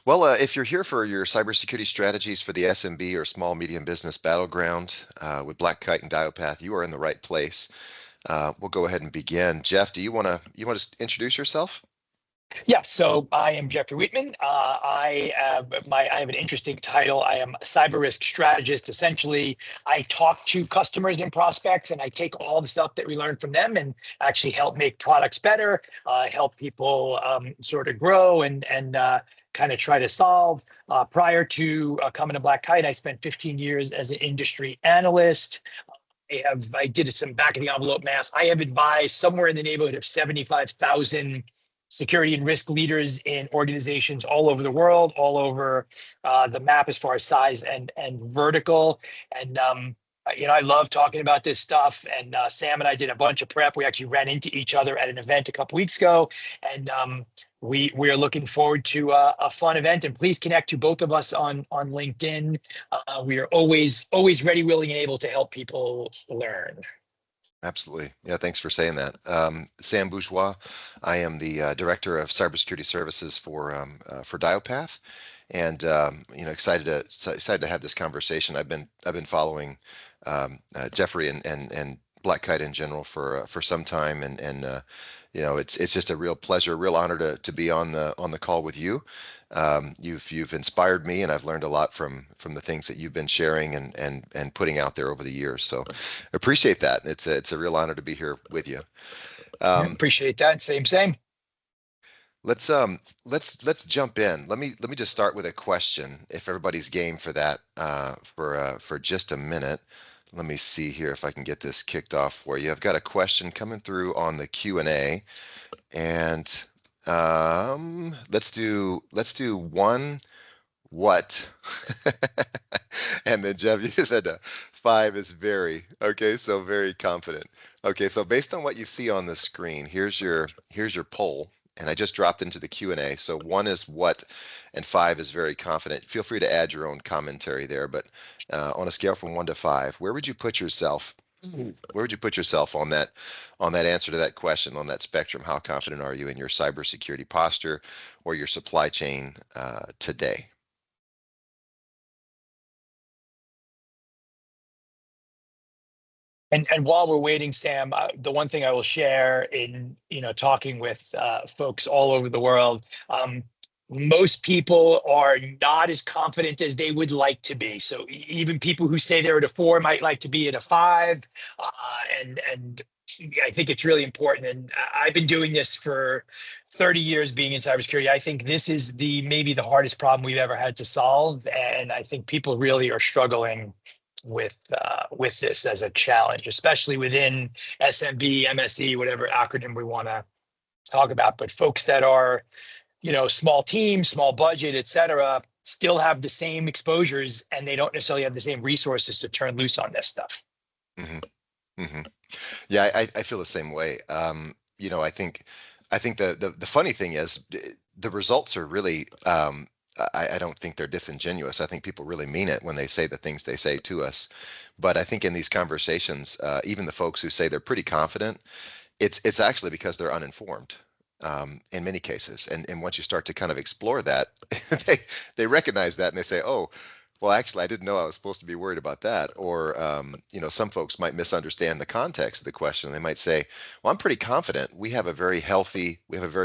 Well, if you're here for your cybersecurity strategies for the SMB or small medium business battleground with Black Kite and Diopath, you are in the right place. We'll go ahead and begin. Jeff, do you want to introduce yourself? Yeah, so I am Jeffrey Wheatman. I have an interesting title. I am a cyber risk strategist. Essentially, I talk to customers and prospects, and I take all the stuff that we learn from them and actually help make products better, help people sort of grow and kind of try to solve. Prior to coming to Black Kite, I spent 15 years as an industry analyst. I did some back of the envelope math. I have advised somewhere in the neighborhood of 75,000 security and risk leaders in organizations all over the world, all over the map as far as size and vertical. And I love talking about this stuff. And Sam and I did a bunch of prep. We actually ran into each other at an event a couple weeks ago, and we are looking forward to a fun event. And please connect to both of us on LinkedIn. We are always ready, willing, and able to help people learn. Absolutely. Yeah, thanks for saying that. Sam Bourgeois, I am the Director of Cybersecurity Services for Diopath, and excited to have this conversation. I've been following Jeffrey and Black Kite in general for some time, and it's just a real pleasure, real honor to be on the call with you. You've inspired me, and I've learned a lot from the things that you've been sharing and putting out there over the years. So appreciate that. It's a real honor to be here with you. Appreciate that. Same. Let's jump in. Let me just start with a question, if everybody's game for that, for just a minute. Let me see here if I can get this kicked off for you. I've got a question coming through on the Q&A, and let's do one what. And then Jeff, you said 5 is very okay, so very confident. Okay, so based on what you see on the screen, here's your poll, and I just dropped into the Q&A. So 1 is what, and 5 is very confident. Feel free to add your own commentary there, but on a scale from 1 to 5, where would you put yourself? Where would you put yourself on that answer to that question, on that spectrum? How confident are you in your cybersecurity posture or your supply chain today? And while we're waiting, Sam, the one thing I will share in talking with folks all over the world, most people are not as confident as they would like to be. So even people who say they're at a 4 might like to be at a 5, and I think it's really important. And I've been doing this for 30 years, being in cybersecurity. I think this is maybe the hardest problem we've ever had to solve, and I think people really are struggling with this as a challenge, especially within SMB, MSE, whatever acronym we want to talk about. But folks that are, small team, small budget, et cetera, still have the same exposures, and they don't necessarily have the same resources to turn loose on this stuff. Mm-hmm. Mm-hmm. Yeah, I feel the same way. I think the funny thing is the results are really, I don't think they're disingenuous. I think people really mean it when they say the things they say to us. But I think in these conversations, even the folks who say they're pretty confident, it's actually because they're uninformed in many cases. And once you start to kind of explore that, they recognize that and they say, oh, well, actually, I didn't know I was supposed to be worried about that. Or, some folks might misunderstand the context of the question. They might say, well, I'm pretty confident. We have a very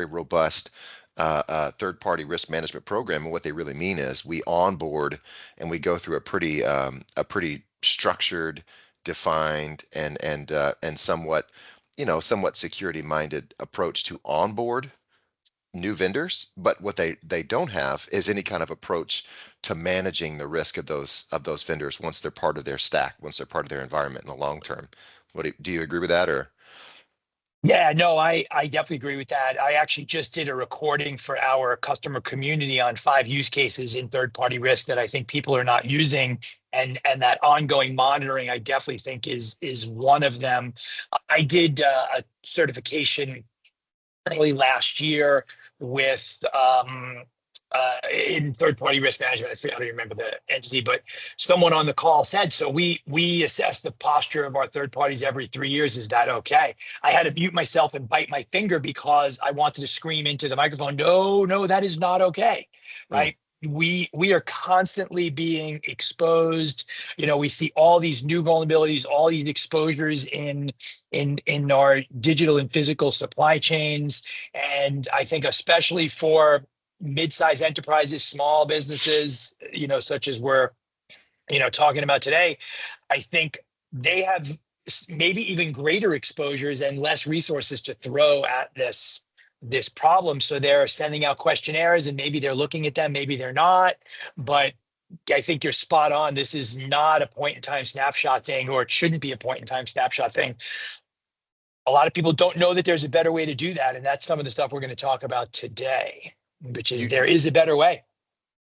robust third-party risk management program. And what they really mean is we onboard and we go through a pretty structured, defined, and somewhat security-minded approach to onboard new vendors. But what they don't have is any kind of approach to managing the risk of those vendors once they're part of their stack, once they're part of their environment in the long term. Do you agree with that, or? Yeah, no, I definitely agree with that. I actually just did a recording for our customer community on 5 use cases in third-party risk that I think people are not using, and that ongoing monitoring I definitely think is one of them. I did a certification early last year with in third-party risk management. I don't even remember the entity, but someone on the call said, so we assess the posture of our third parties every 3 years. Is that okay? I had to mute myself and bite my finger because I wanted to scream into the microphone, no, that is not okay, right? we are constantly being exposed. We see all these new vulnerabilities, all these exposures in our digital and physical supply chains. And I think especially for mid-sized enterprises, small businesses, such as we're talking about today, I think they have maybe even greater exposures and less resources to throw at this problem. So they're sending out questionnaires, and maybe they're looking at them, maybe they're not. But I think you're spot on. This is not a point in time snapshot thing, or it shouldn't be a point in time snapshot thing. A lot of people don't know that there's a better way to do that. And that's some of the stuff we're going to talk about today, which is You there is a better way.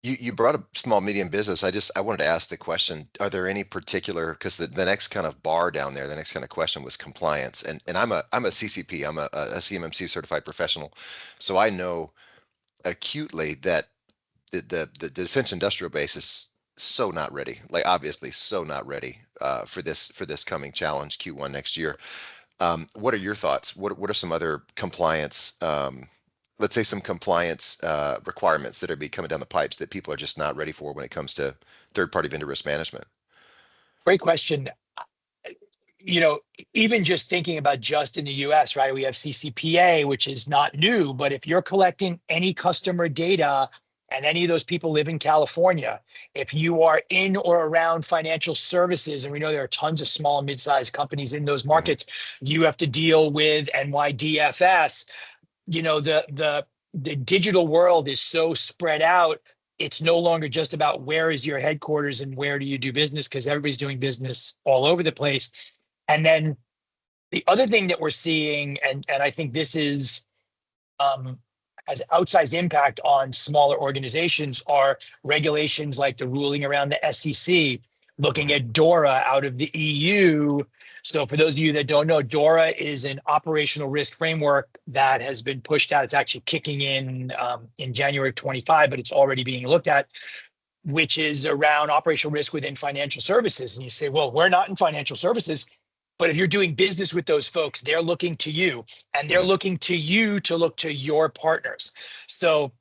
you brought up small medium business. I wanted to ask the question: are there any particular, because the next kind of bar down there, the next kind of question was compliance, and I'm a CCP, I'm a CMMC certified professional, so I know acutely that the defense industrial base is so not ready, like obviously so not ready for this coming challenge Q1 next year. What are your thoughts? What are some other compliance, let's say some compliance requirements that are be coming down the pipes that people are just not ready for when it comes to third-party vendor risk management? Great question. Even just thinking about just in the US, right? We have CCPA, which is not new, but if you're collecting any customer data and any of those people live in California, if you are in or around financial services, and we know there are tons of small and mid-sized companies in those Mhm. markets, you have to deal with NYDFS. The digital world is so spread out. It's no longer just about where is your headquarters and where do you do business, because everybody's doing business all over the place. And then the other thing that we're seeing, and I think this is has outsized impact on smaller organizations, are regulations like the ruling around the SEC, looking Mhm. at DORA out of the EU. So for those of you that don't know, DORA is an operational risk framework that has been pushed out. It's actually kicking in January of 25, but it's already being looked at, which is around operational risk within financial services. And you say, well, we're not in financial services. But if you're doing business with those folks, they're looking to you, and they're Mhm. looking to you to look to your partners. So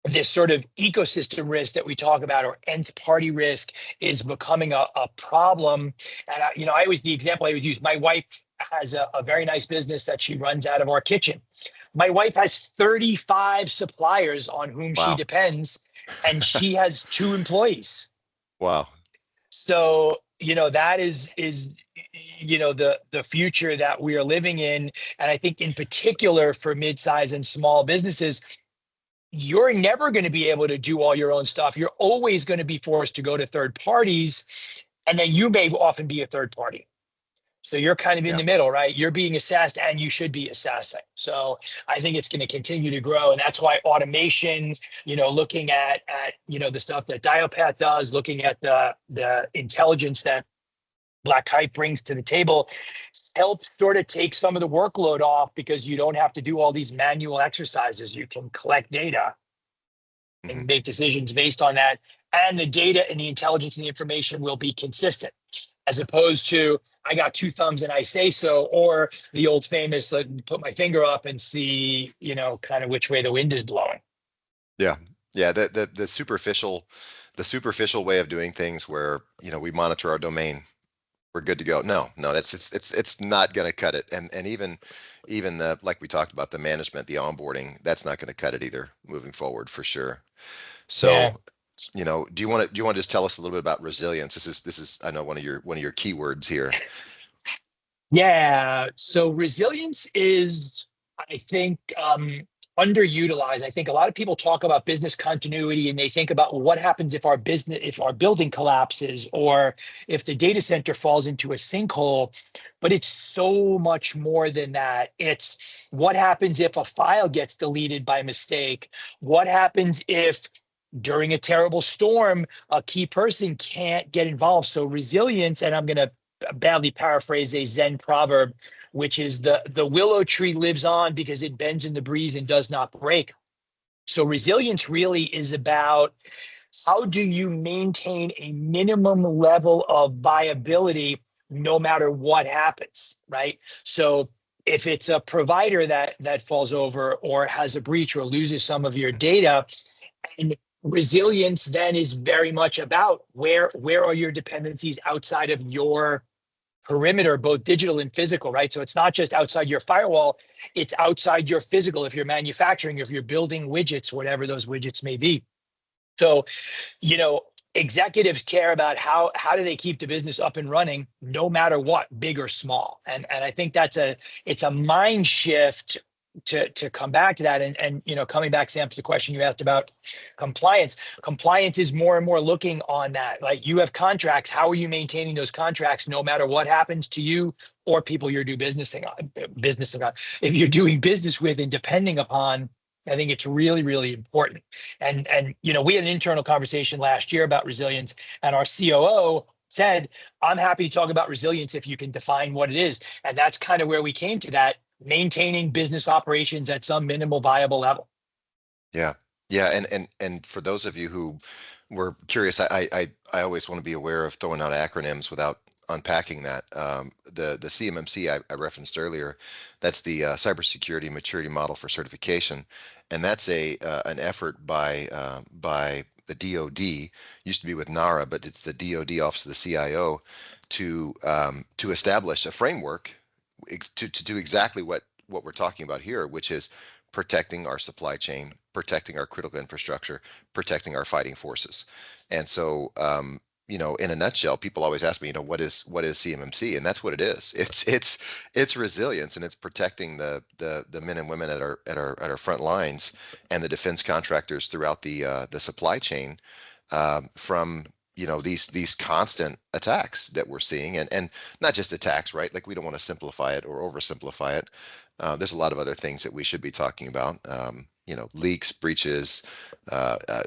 this sort of ecosystem risk that we talk about, or nth party risk, is becoming a problem. And I always, the example I would use, my wife has a very nice business that she runs out of our kitchen. My wife has 35 suppliers on whom she Wow. depends, and she has 2 employees. Wow. So that is the future that we are living in. And I think in particular for mid-size and small businesses, you're never going to be able to do all your own stuff. You're always going to be forced to go to third parties, and then you may often be a third party. So you're kind of in Yeah. the middle, right? You're being assessed, and you should be assessing. So I think it's going to continue to grow, and that's why automation, looking at the stuff that Dialpath does, looking at the intelligence that Black Kite brings to the table, helps sort of take some of the workload off, because you don't have to do all these manual exercises. You can collect data Mhm. and make decisions based on that, and the data and the intelligence and the information will be consistent, as opposed to I got 2 thumbs and I say so, or the old famous put my finger up and see, kind of which way the wind is blowing. Yeah. Yeah. The superficial way of doing things where, we monitor our domain, we're good to go. No, it's not going to cut it. And even the, like we talked about, the management, the onboarding, that's not going to cut it either moving forward for sure. So, Yeah. do you want to just tell us a little bit about resilience? This is I know one of your keywords here. Yeah. So resilience is, I think, underutilized. I think a lot of people talk about business continuity, and they think about what happens if our building collapses, or if the data center falls into a sinkhole. But it's so much more than that. It's what happens if a file gets deleted by mistake? What happens if during a terrible storm, a key person can't get involved? So resilience, and I'm going to badly paraphrase a Zen proverb, which is the willow tree lives on because it bends in the breeze and does not break. So resilience really is about how do you maintain a minimum level of viability no matter what happens, right? So if it's a provider that falls over or has a breach or loses some of your data, and Resilience then is very much about where are your dependencies outside of your perimeter, both digital and physical, right? So it's not just outside your firewall, it's outside your physical. If you're manufacturing, if you're building widgets, whatever those widgets may be. So, you know, executives care about how do they keep the business up and running, no matter what, big or small. And I think it's a mind shift to come back to that. And you know, coming back, Sam, to the question you asked about compliance. Compliance is more and more looking on that. Like, you have contracts. How are you maintaining those contracts, no matter what happens to you or people you're doing business on? If you're doing business with and depending upon, I think it's really, really important. And you know, we had an internal conversation last year about resilience, and our COO said, "I'm happy to talk about resilience if you can define what it is." And that's kind of where we came to that: maintaining business operations at some minimal viable level. Yeah. Yeah. And for those of you who were curious, I always want to be aware of throwing out acronyms without unpacking that. The CMMC I referenced earlier, that's the Cybersecurity Maturity Model for Certification, and that's an effort by the DoD. Used to be with NARA, but it's the DoD Office of the CIO to establish a framework to do exactly what we're talking about here, which is protecting our supply chain, protecting our critical infrastructure, protecting our fighting forces. And so, you know, in a nutshell, people always ask me, you know, what is CMMC? And that's what it is. It's resilience, and it's protecting the men and women at our front lines and the defense contractors throughout the supply chain from, you know, these constant attacks that we're seeing, and not just attacks, right? Like, we don't want to simplify it or oversimplify it. There's a lot of other things that we should be talking about, you know, leaks, breaches,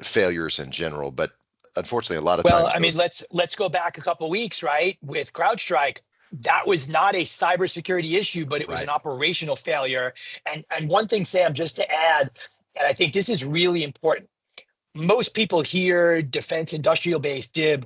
failures in general. But unfortunately, a lot of Well, times I mean, those. let's go back a couple of weeks, right? With CrowdStrike, that was not a cybersecurity issue, but it was an Right. operational failure. And one thing, Sam, just to add, and I think this is really important. Most people hear defense industrial base DIB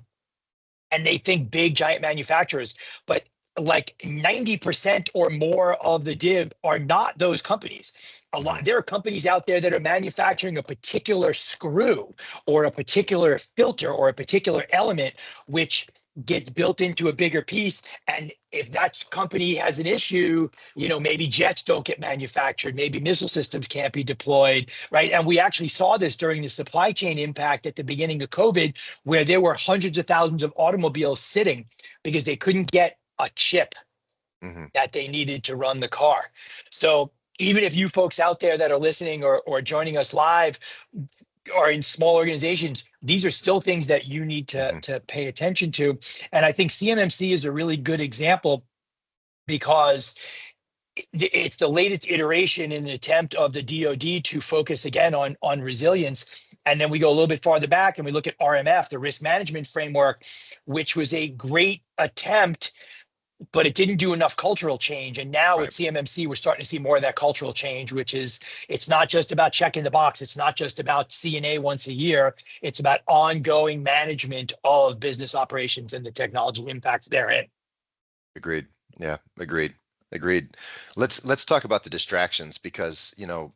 and they think big giant manufacturers, but like 90% or more of the DIB are not those companies. Mhm. There are companies out there that are manufacturing a particular screw or a particular filter or a particular element, which gets built into a bigger piece. And if that company has an issue, you know, maybe jets don't get manufactured, maybe missile systems can't be deployed, right? And we actually saw this during the supply chain impact at the beginning of COVID, where there were hundreds of thousands of automobiles sitting because they couldn't get a chip Mhm. that they needed to run the car. So even if you folks out there that are listening or joining us live are in small organizations, these are still things that you need Mhm. to pay attention to. And I think CMMC is a really good example because it's the latest iteration in an attempt of the DoD to focus again on resilience. And then we go a little bit farther back and we look at RMF, the risk management framework, which was a great attempt, but it didn't do enough cultural change. And now with Right. CMMC, we're starting to see more of that cultural change, which is, it's not just about checking the box. It's not just about CNA once a year. It's about ongoing management of business operations and the technology impacts therein. Agreed. Yeah. Agreed. Agreed. Let's talk about the distractions, because, you know,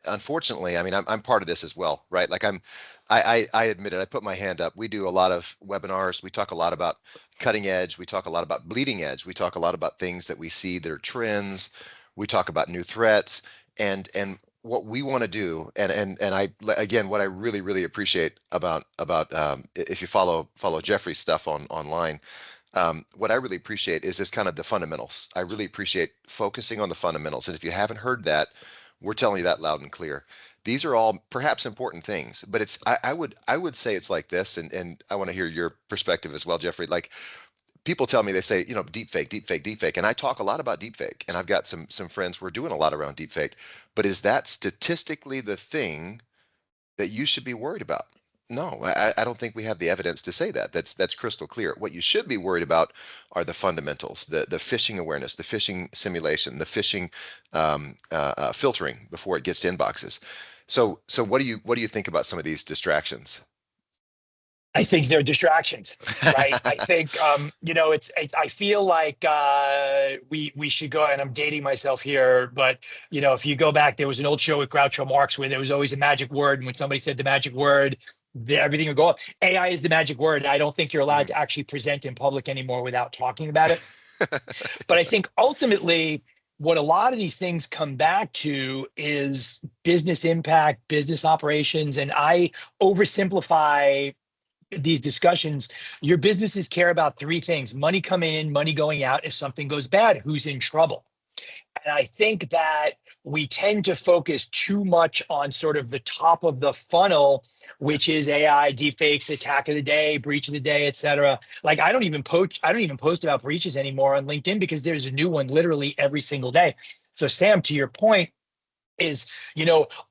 unfortunately, I mean, I'm part of this as well, right? Like, I admit it. I put my hand up. We do a lot of webinars. We talk a lot about cutting edge. We talk a lot about bleeding edge. We talk a lot about things that we see that are trends. We talk about new threats, and what we want to do. And I, again, what I really appreciate about if you follow Jeffrey's stuff online. What I really appreciate is just kind of the fundamentals. I really appreciate focusing on the fundamentals. And if you haven't heard that, we're telling you that loud and clear. These are all perhaps important things, but I would say it's like this, and I want to hear your perspective as well, Jeffrey. Like, people tell me, they say, you know, deep fake, deep fake, deep fake, and I talk a lot about deep fake, and I've got some friends who are doing a lot around deep fake. But is that statistically the thing that you should be worried about? No, I don't think we have the evidence to say that. That's crystal clear. What you should be worried about are the fundamentals, the phishing awareness, the phishing simulation, the phishing filtering before it gets to inboxes. So what do you think about some of these distractions? I think they're distractions, right? I think you know, I feel like we should go, and I'm dating myself here, but you know, if you go back, there was an old show with Groucho Marx where there was always a magic word, and when somebody said the magic word, everything will go up. AI is the magic word. I don't think you're allowed Mhm. to actually present in public anymore without talking about it. But I think ultimately, what a lot of these things come back to is business impact, business operations. And I oversimplify these discussions. Your businesses care about three things: money coming in, money going out. If something goes bad, who's in trouble? And I think that we tend to focus too much on sort of the top of the funnel, Yeah. which is AI, deepfakes, attack of the day, breach of the day, et cetera. Like I don't even post about breaches anymore on LinkedIn because there's a new one literally every single day. So Sam, to your point, is,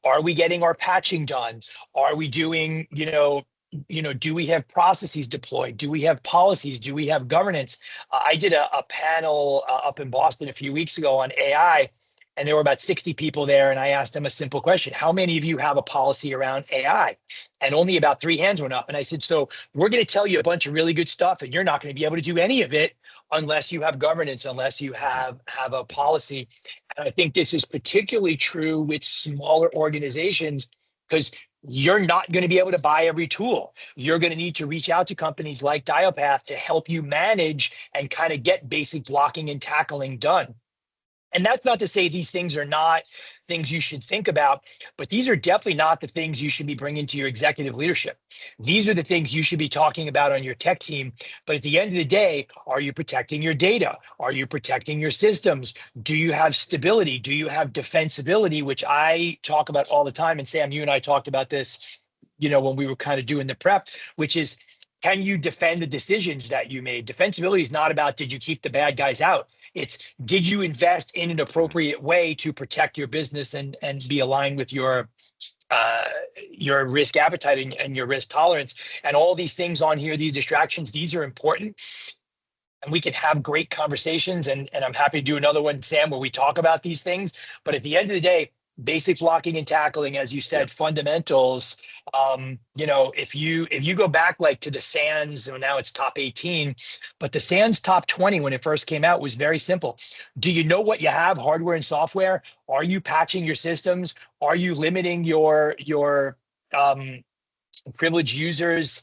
are we getting our patching done? Are we doing, do we have processes deployed? Do we have policies? Do we have governance? I did a panel up in Boston a few weeks ago on AI, and there were about 60 people there. And I asked them a simple question: how many of you have a policy around AI? And only about 3 hands went up. And I said, so we're going to tell you a bunch of really good stuff, and you're not going to be able to do any of it unless you have governance, unless you have a policy. And I think this is particularly true with smaller organizations because you're not going to be able to buy every tool. You're going to need to reach out to companies like Dialpath to help you manage and kind of get basic blocking and tackling done. And that's not to say these things are not things you should think about, but these are definitely not the things you should be bringing to your executive leadership. These are the things you should be talking about on your tech team. But at the end of the day, are you protecting your data? Are you protecting your systems? Do you have stability? Do you have defensibility, which I talk about all the time? And Sam, you and I talked about this, when we were kind of doing the prep, which is, can you defend the decisions that you made? Defensibility is not about, did you keep the bad guys out? It's, did you invest in an Mhm. appropriate way to protect your business and be aligned with uh, your risk appetite and your risk tolerance? And all these things on here, these distractions, these are important. And we can have great conversations. And I'm happy to do another one, Sam, where we talk about these things. But at the end of the day, basic blocking and tackling, as you Yeah. said, fundamentals. If you go back like to the Sands, so now it's top 18, but the Sands top 20 when it first came out was very simple. Do you know what you have, hardware and software? Are you patching your systems? Are you limiting your privileged users?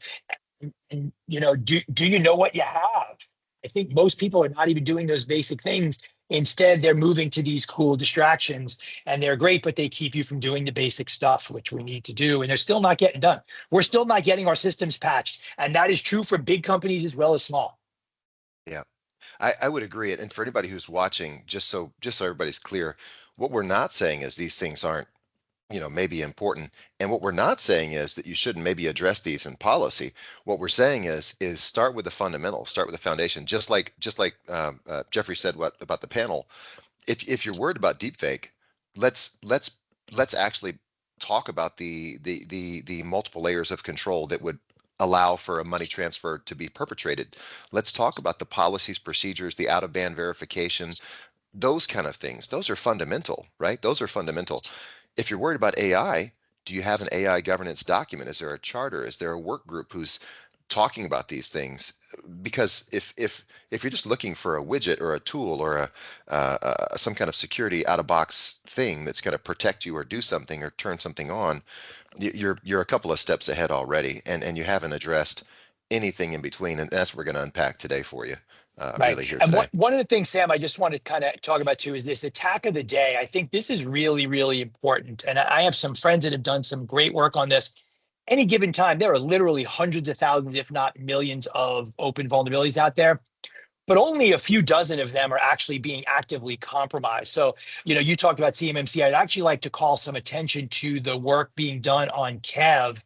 And do you know what you have? I think most people are not even doing those basic things. Instead, they're moving to these cool distractions, and they're great, but they keep you from doing the basic stuff, which we need to do. And they're still not getting done. We're still not getting our systems patched. And that is true for big companies as well as small. Yeah. I would agree. And for anybody who's watching, just so everybody's clear, what we're not saying is these things aren't, maybe important. And what we're not saying is that you shouldn't maybe address these in policy. What we're saying is start with the fundamentals, start with the foundation. Just like Jeffrey said, what about the panel? If you're worried about deepfake, let's actually talk about the multiple layers of control that would allow for a money transfer to be perpetrated. Let's talk about the policies, procedures, the out of band verification, those kind of things. Those are fundamental, right? Those are fundamental. If you're worried about AI, do you have an AI governance document? Is there a charter? Is there a work group who's talking about these things? Because if you're just looking for a widget or a tool or some kind of security out of box thing that's going to protect you or do something or turn something on, you're a couple of steps ahead already, and you haven't addressed anything in between, and that's what we're going to unpack today for you, Right. really here And today. one of the things, Sam, I just want to kind of talk about too is this attack of the day. I think this is really, really important. And I have some friends that have done some great work on this. Any given time, there are literally hundreds of thousands, if not millions, of open vulnerabilities out there, but only a few dozen of them are actually being actively compromised. So, you talked about CMMC. I'd actually like to call some attention to the work being done on KEV,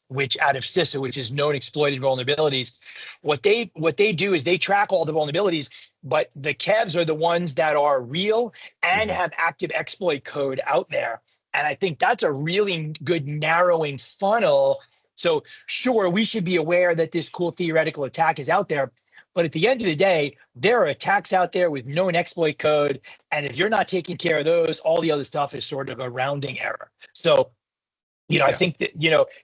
which out of CISA, which is known exploited vulnerabilities. What they do is they track all the vulnerabilities, but the KEVs are the ones that are real and Hmm. have active exploit code out there. And I think that's a really good narrowing funnel. So sure, we should be aware that this cool theoretical attack is out there, but at the end of the day, there are attacks out there with known exploit code. And if you're not taking care of those, all the other stuff is sort of a rounding error. So, I Yeah. think that,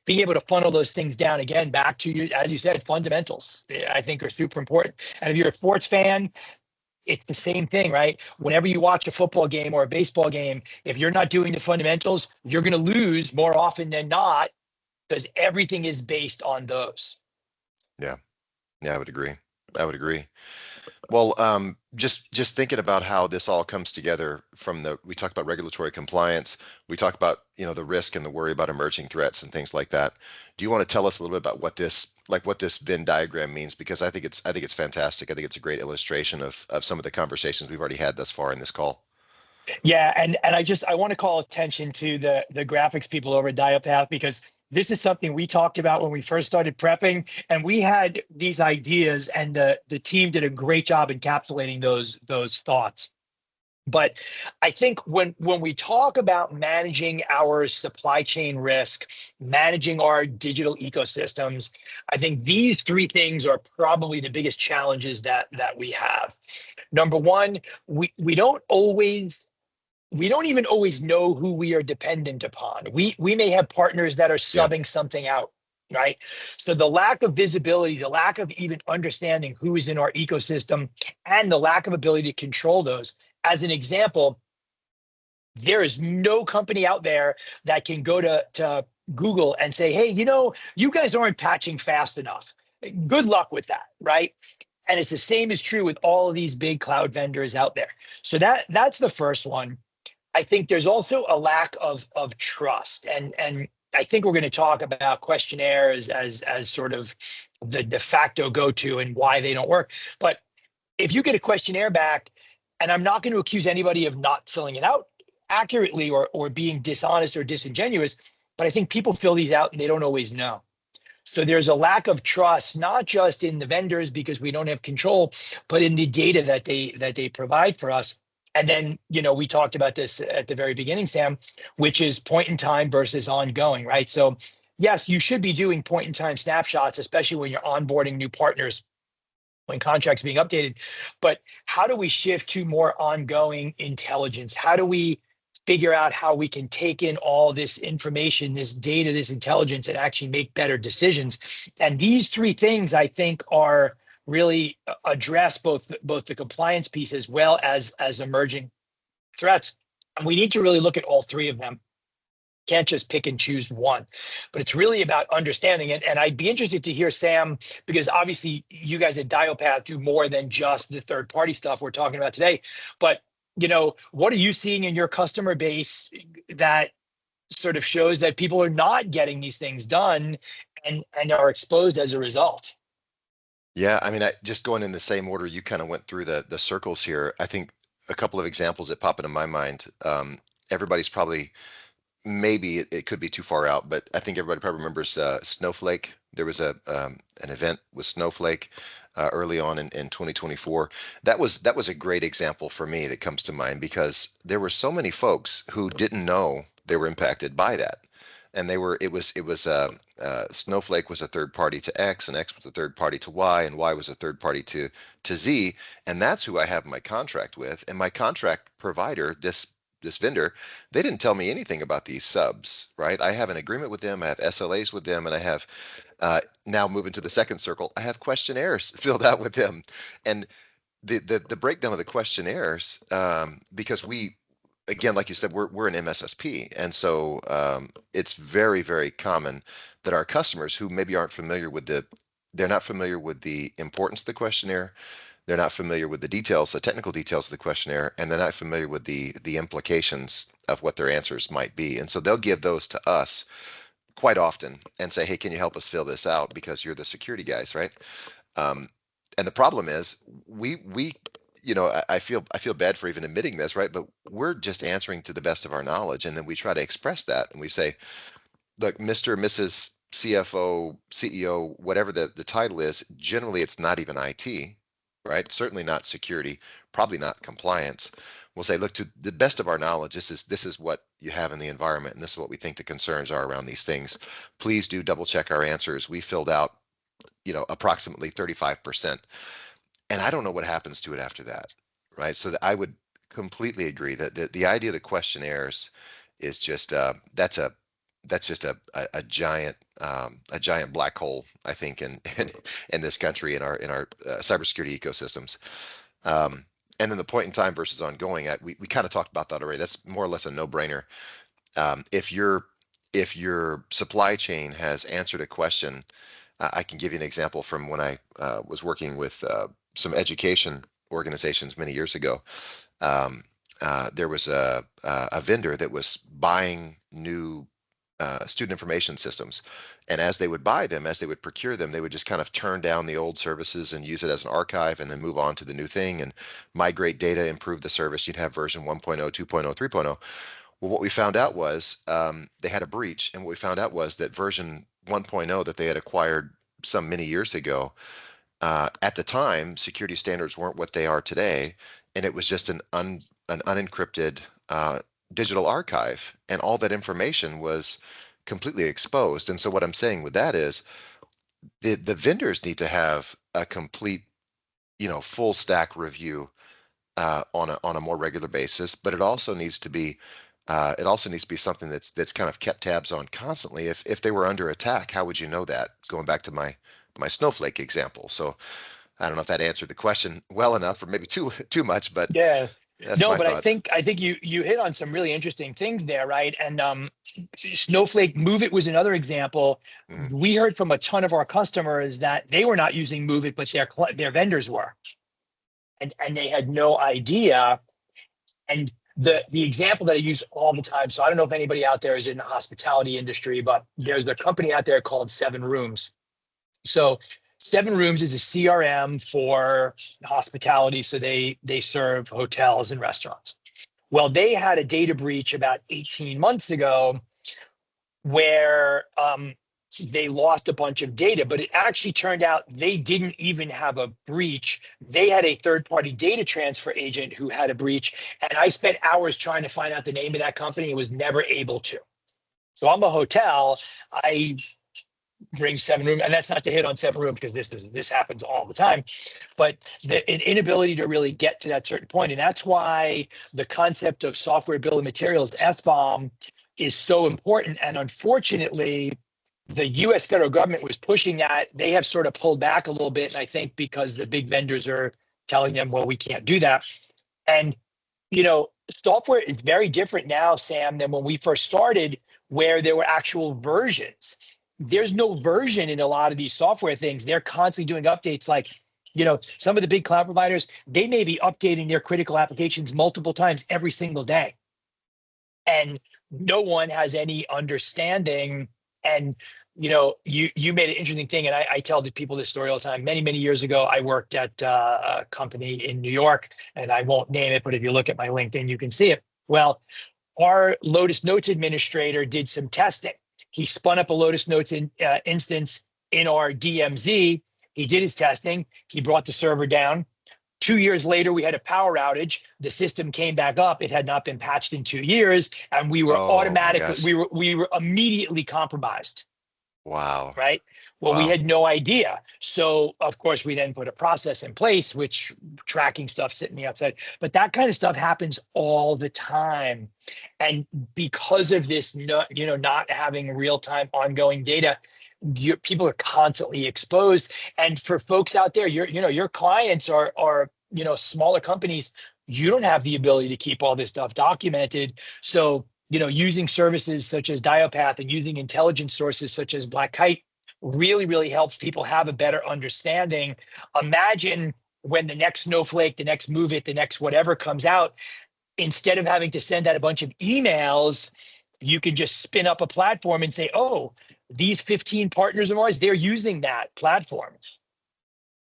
being able to funnel those things down again back to you, as you said, fundamentals, I think are super important. And if you're a sports fan, it's the same thing, right? Whenever you watch a football game or a baseball game, if you're not doing the fundamentals, you're going to lose more often than not because everything is based on those. Yeah, yeah, I would agree. I would agree. Well, just thinking about how this all comes together from we talk about regulatory compliance, we talk about, the risk and the worry about emerging threats and things like that. Do you want to tell us a little bit about what this Venn diagram means? Because I think it's fantastic. I think it's a great illustration of some of the conversations we've already had thus far in this call. Yeah, and I want to call attention to the graphics people over at Dialpath, because this is something we talked about when we first started prepping, and we had these ideas, and the team did a great job encapsulating those thoughts. But I think when we talk about managing our supply chain risk, managing our digital ecosystems, I think these three things are probably the biggest challenges that we have. Number one, we don't even always know who we are dependent upon. We may have partners that are Yeah, subbing something out, right? So the lack of visibility, the lack of even understanding who is in our ecosystem, and the lack of ability to control those. As an example, there is no company out there that can go to Google and say, hey, you guys aren't patching fast enough. Good luck with that, right? And it's the same is true with all of these big cloud vendors out there. So that's the first one. I think there's also a lack of trust, and I think we're going to talk about questionnaires as sort of the de facto go-to and why they don't work. But if you get a questionnaire back, and I'm not going to accuse anybody of not filling it out accurately or being dishonest or disingenuous, but I think people fill these out and they don't always know. So there's a lack of trust, not just in the vendors because we don't have control, but in the data that they provide for us. And then, we talked about this at the very beginning, Sam, which is point in time versus ongoing, right? So yes, you should be doing point in time snapshots, especially when you're onboarding new partners, when contracts being updated. But how do we shift to more ongoing intelligence? How do we figure out how we can take in all this information, this data, this intelligence, and actually make better decisions? And these three things, I think, are really address both the compliance piece as well as emerging threats. And we need to really look at all three of them. Can't just pick and choose one, but it's really about understanding it. And I'd be interested to hear, Sam, because obviously you guys at Dialpath do more than just the third party stuff we're talking about today. But what are you seeing in your customer base that sort of shows that people are not getting these things done and are exposed as a result? yeah. I mean, just going in the same order you kind of went through the circles here. I think a couple of examples that pop into my mind. Everybody's probably maybe it could be too far out, but I think everybody probably remembers Snowflake. There was an event with Snowflake early on in 2024. That was a great example for me that comes to mind because there were so many folks who didn't know they were impacted by that. And Snowflake was a third party to X, and X was a third party to Y, and Y was a third party to Z, and that's who I have my contract with. And my contract provider, this vendor, they didn't tell me anything about these subs, right? I have an agreement with them, I have SLAs with them, and I have now moving to the second circle, I have questionnaires filled out with them. And the breakdown of the questionnaires, because again, like you said, we're an MSSP, and so it's very, very common that our customers who maybe aren't familiar with they're not familiar with the importance of the questionnaire, they're not familiar with the details, the technical details of the questionnaire, and they're not familiar with the implications of what their answers might be. And so they'll give those to us quite often and say, hey, can you help us fill this out because you're the security guys, right? Um, and the problem is we I feel bad for even admitting this, right? But we're just answering to the best of our knowledge, and then we try to express that, and we say, look, Mr. and Mrs. CFO, CEO, whatever the title is, generally it's not even IT, right? Certainly not security, probably not compliance. We'll say, look, to the best of our knowledge, this is what you have in the environment, and this is what we think the concerns are around these things. Please do double check our answers. We filled out, approximately 35%. And I don't know what happens to it after that, right? So I would completely agree that the idea of the questionnaires is just that's just a giant black hole, I think, in this country in our cybersecurity ecosystems. And then the point in time versus ongoing, we kind of talked about that already. That's more or less a no-brainer. If you're if your supply chain has answered a question, I can give you an example from when I was working with some education organizations many years ago. Um, there was a vendor that was buying new student information systems. And as they would buy them, as they would procure them, they would just kind of turn down the old services and use it as an archive and then move on to the new thing and migrate data, improve the service. You'd have version 1.0, 2.0, 3.0. Well, what we found out was they had a breach. And what we found out was that version 1.0 that they had acquired some many years ago, at the time, security standards weren't what they are today. And it was just an unencrypted digital archive. And all that information was completely exposed. And so what I'm saying with that is the vendors need to have a complete, full stack review on a more regular basis, but it also needs to be something that's kind of kept tabs on constantly. If they were under attack, how would you know that? Going back to my snowflake example. So I don't know if that answered the question well enough, or maybe too much, but Yeah. that's No, my but I thoughts. think I think you hit on some really interesting things there, right? And Snowflake Move It was another example. Mm, We heard from a ton of our customers that they were not using Move It, but their vendors were, and they had no idea. And the example that I use all the time. So I don't know if anybody out there is in the hospitality industry, but there's a company out there called Seven Rooms. So Seven Rooms is a CRM for hospitality. So they serve hotels and restaurants. Well, they had a data breach about 18 months ago where they lost a bunch of data, but it actually turned out they didn't even have a breach. They had a third party data transfer agent who had a breach. And I spent hours trying to find out the name of that company and was never able to. So I'm a hotel. I bring Seven Room, and that's not to hit on Seven Room because this happens all the time, but the an inability to really get to that certain point, and that's why the concept of software bill of materials, SBOM, is so important. And unfortunately, the U.S. federal government was pushing that. They have sort of pulled back a little bit, and I think because the big vendors are telling them, well, we can't do that. And software is very different now, Sam, than when we first started, where there were actual versions. There's no version in a lot of these software things. They're constantly doing updates. Like, some of the big cloud providers, they may be updating their critical applications multiple times every single day. And no one has any understanding. And you made an interesting thing, and I tell the people this story all the time. Many years ago, I worked at a company in New York, and I won't name it, but if you look at my LinkedIn, you can see it. Well, our Lotus Notes administrator did some testing. He spun up a Lotus Notes instance in our DMZ. He did his testing. He brought the server down. 2 years later, we had a power outage. The system came back up. It had not been patched in 2 years, and we were oh my automatically gosh. we were immediately compromised. Wow. Right. Well, we Wow. had no idea. So, of course, we then put a process in place, which tracking stuff sitting the outside. But that kind of stuff happens all the time. And because of this, not having real time ongoing data, people are constantly exposed. And for folks out there, your clients are smaller companies. You don't have the ability to keep all this stuff documented. So using services such as Diopath and using intelligence sources such as Black Kite really helps people have a better understanding. Imagine when the next Snowflake, the next Move It, the next whatever comes out, instead of having to send out a bunch of emails, you can just spin up a platform and say, oh, these 15 partners of ours, they're using that platform.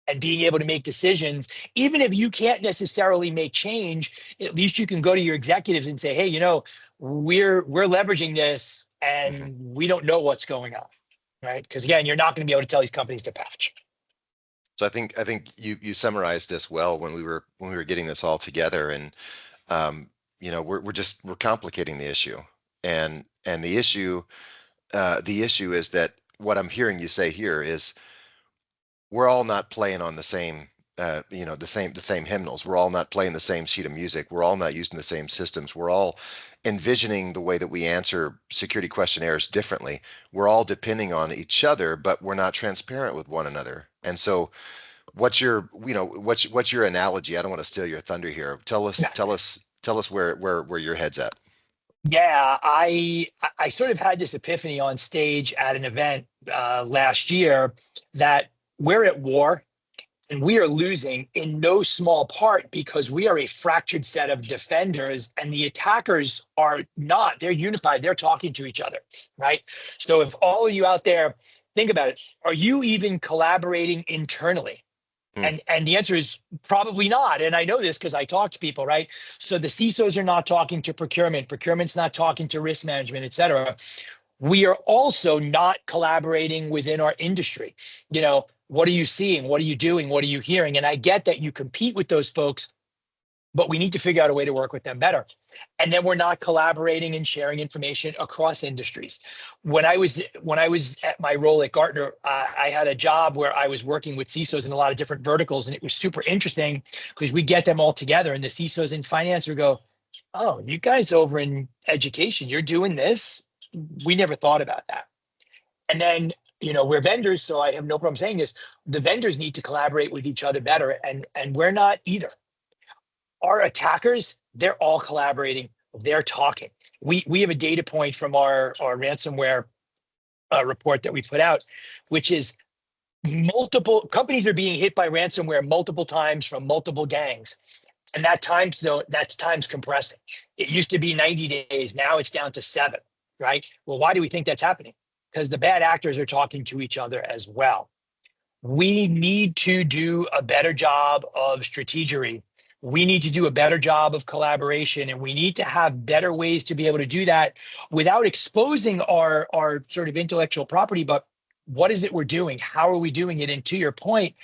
And being able to make decisions, even if you can't necessarily make change, at least you can go to your executives and say, hey, we're leveraging this Mhm. and we don't know what's going on, right? Because again, you're not going to be able to tell these companies to patch. So I think you summarized this well when we were getting this all together, and um, we're complicating the issue, and the issue is that what I'm hearing you say here is we're all not playing on the same the same hymnals. We're all not playing the same sheet of music. We're all not using the same systems. We're all envisioning the way that we answer security questionnaires differently. We're all depending on each other, but we're not transparent with one another. And so what's your analogy? I don't want to steal your thunder here. Tell us where your head's at. Yeah, I sort of had this epiphany on stage at an event last year that we're at war and we are losing in no small part because we are a fractured set of defenders and the attackers are not. They're unified. They're talking to each other, right? So if all of you out there think about it, are you even collaborating internally? Hmm. And the answer is probably not. And I know this because I talk to people, right? So the CISOs are not talking to procurement, procurement's not talking to risk management, et cetera. We are also not collaborating within our industry. What are you seeing? What are you doing? What are you hearing? And I get that you compete with those folks, but we need to figure out a way to work with them better. And then we're not collaborating and sharing information across industries. When I was at my role at Gartner, I had a job where I was working with CISOs in a lot of different verticals, and it was super interesting because we get them all together, and the CISOs in finance would go, "Oh, you guys over in education, you're doing this? We never thought about that." And then we're vendors, so I have no problem saying this. The vendors need to collaborate with each other better, and we're not either. Our attackers, they're all collaborating, they're talking. We have a data point from our ransomware report that we put out, which is multiple companies are being hit by ransomware multiple times from multiple gangs. And that's time's compressing. It used to be 90 days, now it's down to 7, right? Well, why do we think that's happening? Because the bad actors are talking to each other as well. We need to do a better job of strategery. We need to do a better job of collaboration, and we need to have better ways to be able to do that without exposing our sort of intellectual property. But what is it we're doing? How are we doing it? And to your point,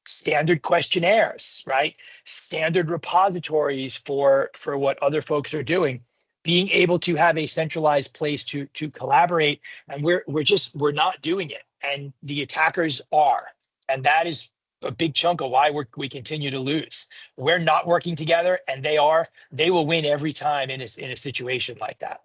standard questionnaires, right? Standard repositories for what other folks are doing. Being able to have a centralized place to collaborate, and we're not doing it, and the attackers are, and that is a big chunk of why we continue to lose. We're not working together, and they are. They will win every time in a situation like that.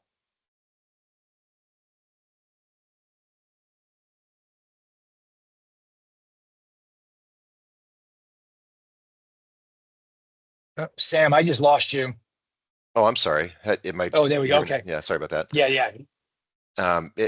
Sam, I just lost you. Oh, I'm sorry. It might Oh, there we go. hear me. Okay. Yeah, sorry about that. Yeah, yeah.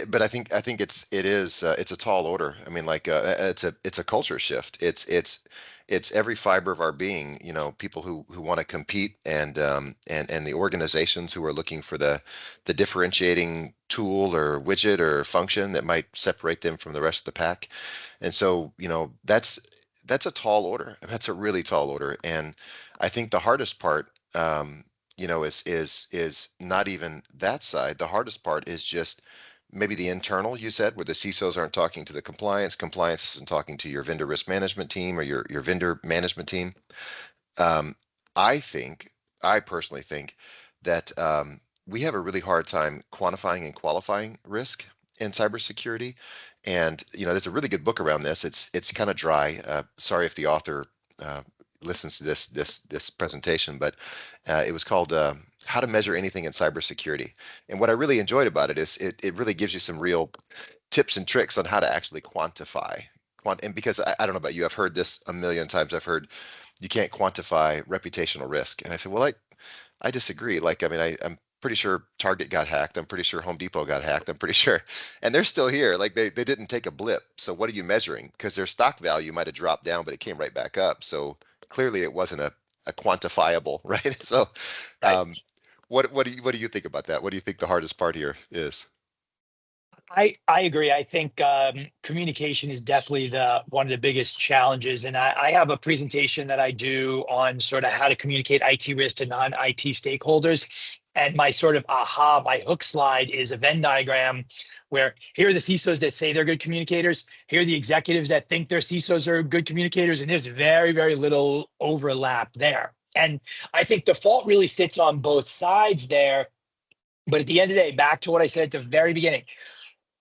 But I think it's a tall order. I mean, like it's a culture shift. It's every fiber of our being. People who want to compete and the organizations who are looking for the differentiating tool or widget or function that might separate them from the rest of the pack. And so, that's a tall order. That's a really tall order. And I think the hardest part, is not even that side. The hardest part is just maybe the internal, you said, where the CISOs aren't talking to the compliance isn't talking to your vendor risk management team or your vendor management team. Um, I think, I personally think that we have a really hard time quantifying and qualifying risk in cybersecurity. And there's a really good book around this. It's kind of dry. Sorry if the author uh, listens to this presentation, but it was called "How to Measure Anything in Cybersecurity." And what I really enjoyed about it is it really gives you some real tips and tricks on how to actually quantify. And because I don't know about you, I've heard this a million times. I've heard you can't quantify reputational risk. And I said, well, I disagree. Like, I mean, I'm pretty sure Target got hacked. I'm pretty sure Home Depot got hacked. I'm pretty sure, and they're still here. Like they didn't take a blip. So what are you measuring? Because their stock value might have dropped down, but it came right back up. So clearly it wasn't a quantifiable, right? So, Right. um, what do you think about that? What do you think the hardest part here is? I agree. I think communication is definitely the one of the biggest challenges. And I have a presentation that I do on sort of how to communicate IT risk to non-IT stakeholders. And my sort of my hook slide is a Venn diagram where here are the CISOs that say they're good communicators. Here are the executives that think their CISOs are good communicators. And there's very, very little overlap there. And I think the fault really sits on both sides there. But at the end of the day, back to what I said at the very beginning,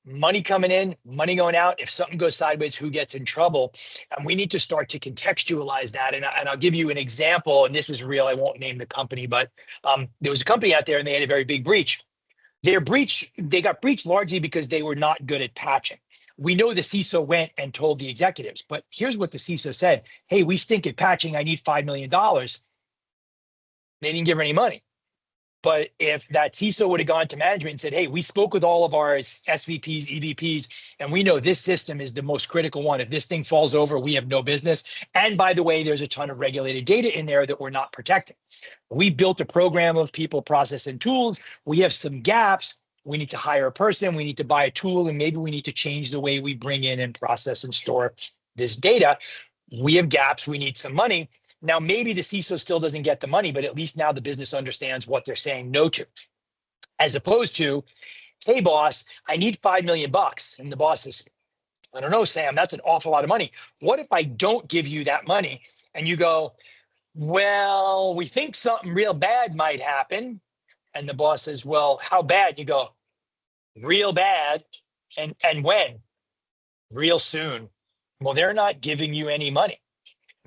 money coming in, money going out. If something goes sideways, who gets in trouble? And we need to start to contextualize that. And I'll give you an example, and this is real. I won't name the company, but there was a company out there and they had a very big breach. They got breached largely because they were not good at patching. We know the CISO went and told the executives, but here's what the CISO said. Hey, we stink at patching. I need $5 million. They didn't give her any money. But if that CISO would have gone to management and said, hey, we spoke with all of our SVPs, EVPs, and we know this system is the most critical one. If this thing falls over, we have no business. And by the way, there's a ton of regulated data in there that we're not protecting. We built a program of people, process, and tools. We have some gaps. We need to hire a person. We need to buy a tool, and maybe we need to change the way we bring in and process and store this data. We have gaps. We need some money. Now, maybe the CISO still doesn't get the money, but at least now the business understands what they're saying no to, as opposed to, hey, boss, I need $5 million. And the boss says, I don't know, Sam, that's an awful lot of money. What if I don't give you that money? And you go, well, we think something real bad might happen. And the boss says, well, how bad? You go, real bad. And when? Real soon. Well, they're not giving you any money.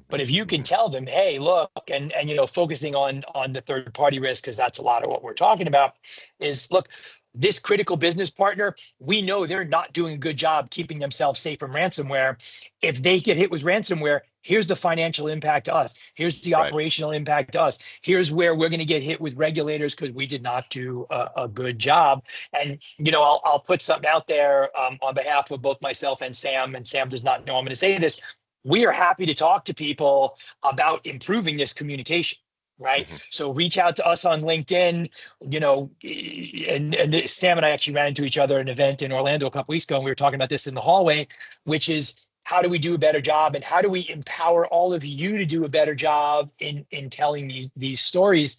But if you can tell them, hey, look, and focusing on the third party risk, because that's a lot of what we're talking about, is look, this critical business partner, we know they're not doing a good job keeping themselves safe from ransomware. If they get hit with ransomware, here's the financial impact to us. Here's the operational impact to us. Here's where we're going to get hit with regulators because we did not do a good job. And, I'll put something out there on behalf of both myself and Sam does not know I'm going to say this. We are happy to talk to people about improving this communication, right? Mm-hmm. So reach out to us on LinkedIn, and Sam and I actually ran into each other at an event in Orlando a couple weeks ago, and we were talking about this in the hallway, which is how do we do a better job and how do we empower all of you to do a better job in telling these stories?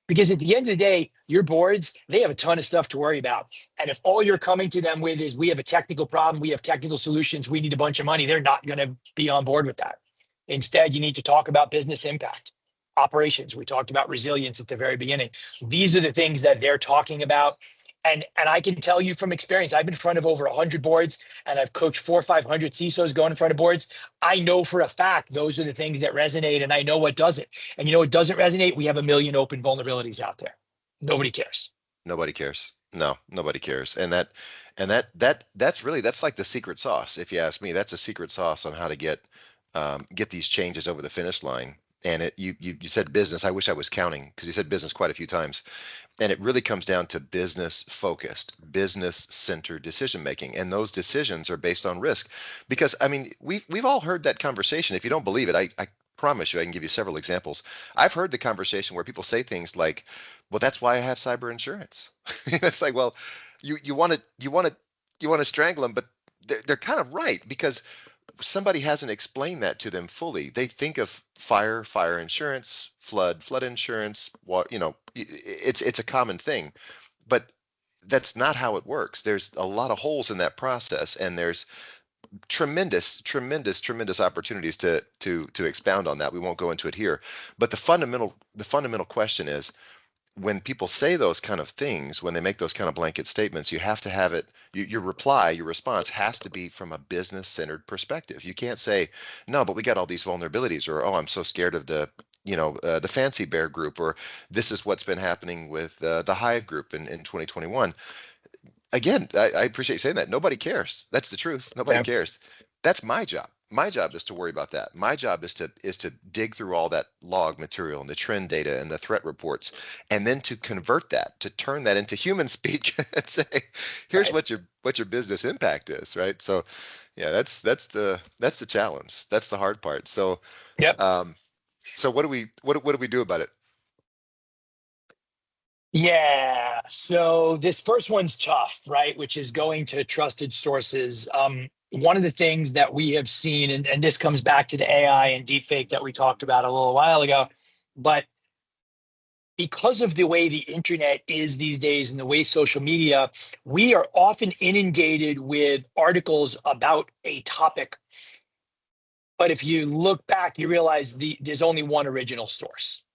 Because at the end of the day, your boards, they have a ton of stuff to worry about. And if all you're coming to them with is we have a technical problem, we have technical solutions, we need a bunch of money, they're not going to be on board with that. Instead, you need to talk about business impact, operations. We talked about resilience at the very beginning. These are the things that they're talking about. And I can tell you from experience, I've been in front of over 100 boards and I've coached 400 or 500 CISOs going in front of boards. I know for a fact those are the things that resonate, and I know what doesn't. And what doesn't resonate? We have 1 million open vulnerabilities out there. Nobody cares. Nobody cares. No, nobody cares. And that's like the secret sauce. If you ask me, that's a secret sauce on how to get these changes over the finish line. And you said business. I wish I was counting because you said business quite a few times. And it really comes down to business focused, business centered decision making. And those decisions are based on risk. Because I mean, we've all heard that conversation. If you don't believe it, I promise you, I can give you several examples. I've heard the conversation where people say things like, well, that's why I have cyber insurance. It's like, well, you want to strangle them, but they're kind of right, because somebody hasn't explained that to them fully. They think of fire insurance, flood insurance, it's a common thing, but that's not how it works. There's a lot of holes in that process, and there's tremendous opportunities to expound on that. We won't go into it here, but the fundamental question is, when people say those kind of things, when they make those kind of blanket statements, you have to have it, your response has to be from a business-centered perspective. You can't say, no, but we got all these vulnerabilities, or, oh, I'm so scared of the Fancy Bear group, or this is what's been happening with the Hive group in 2021. Again, I appreciate you saying that. Nobody cares. That's the truth. Nobody cares. That's my job. My job is to worry about that. My job is to dig through all that log material and the trend data and the threat reports, and then to convert that, to turn that into human speak and say, here's what your business impact is, right? So, yeah, that's the challenge. That's the hard part. So, so what do we do about it? Yeah. So this first one's tough, right? Which is going to trusted sources. One of the things that we have seen, and this comes back to the AI and deepfake that we talked about a little while ago, but because of the way the internet is these days and the way social media, we are often inundated with articles about a topic. But if you look back, you realize there's only one original source.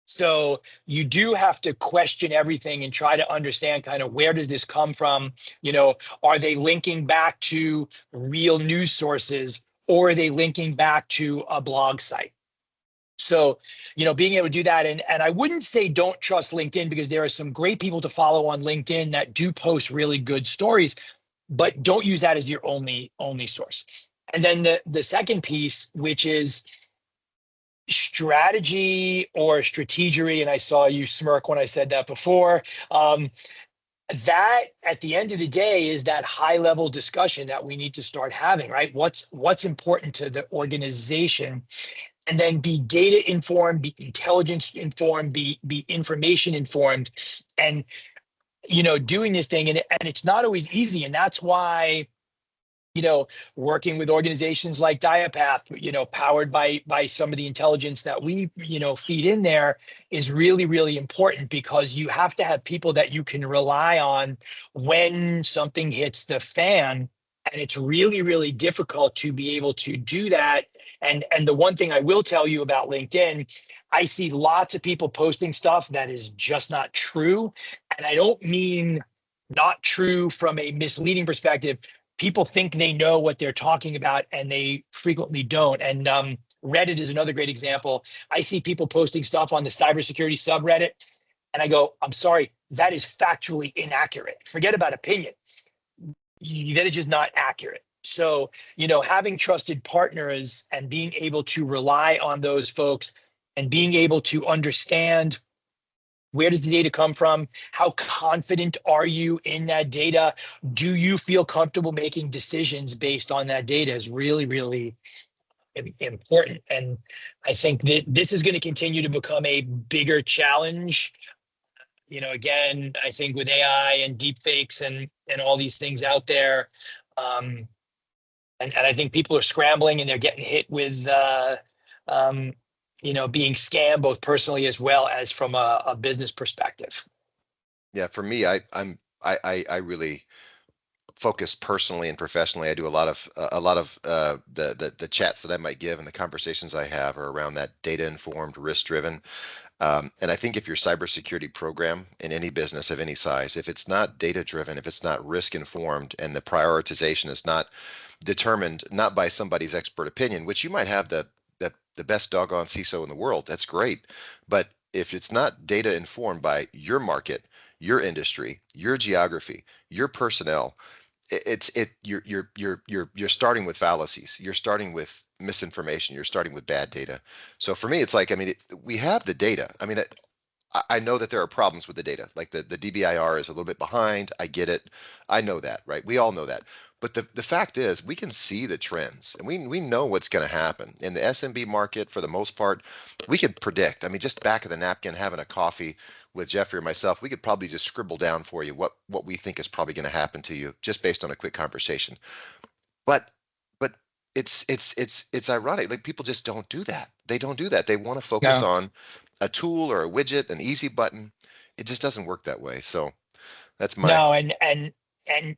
So you do have to question everything and try to understand kind of where does this come from? Are they linking back to real news sources, or are they linking back to a blog site? So, being able to do that. And I wouldn't say don't trust LinkedIn, because there are some great people to follow on LinkedIn that do post really good stories, but don't use that as your only source. And then the second piece, which is strategy or strategery, and I saw you smirk when I said that before. That at the end of the day is that high level discussion that we need to start having, right? What's important to the organization, and then be data informed, be intelligence informed, be information informed, and doing this thing. And it's not always easy, and that's why working with organizations like Diapath, powered by some of the intelligence that we, feed in there, is really, really important, because you have to have people that you can rely on when something hits the fan. And it's really, really difficult to be able to do that. And the one thing I will tell you about LinkedIn, I see lots of people posting stuff that is just not true. And I don't mean not true from a misleading perspective. People think they know what they're talking about, and they frequently don't. And Reddit is another great example. I see people posting stuff on the cybersecurity subreddit, and I go, I'm sorry, that is factually inaccurate. Forget about opinion. That is just not accurate. So, having trusted partners and being able to rely on those folks, and being able to understand, where does the data come from? How confident are you in that data? Do you feel comfortable making decisions based on that data, is really, really important. And I think that this is going to continue to become a bigger challenge. Again, I think with AI and deep fakes and all these things out there, and I think people are scrambling, and they're getting hit with being scammed, both personally as well as from a business perspective. Yeah, for me, I really focus personally and professionally. I do a lot of the chats that I might give, and the conversations I have are around that data informed, risk driven. And I think if your cybersecurity program in any business of any size, if it's not data driven, if it's not risk informed, and the prioritization is not determined not by somebody's expert opinion, which you might have the best doggone CISO in the world, that's great. But if it's not data informed by your market, your industry, your geography, your personnel, you're starting with fallacies. You're starting with misinformation. You're starting with bad data. So for me, it's like, we have the data. I know that there are problems with the data. Like the DBIR is a little bit behind. I get it. I know that, right? We all know that. But the fact is, we can see the trends, and we know what's going to happen in the SMB market. For the most part, we can predict. Just back of the napkin, having a coffee with Jeffrey or myself, we could probably just scribble down for you what we think is probably going to happen to you just based on a quick conversation. But it's ironic. Like, people just don't do that. They don't do that. They want to focus No. on a tool or a widget, an easy button. It just doesn't work that way. So that's my No, and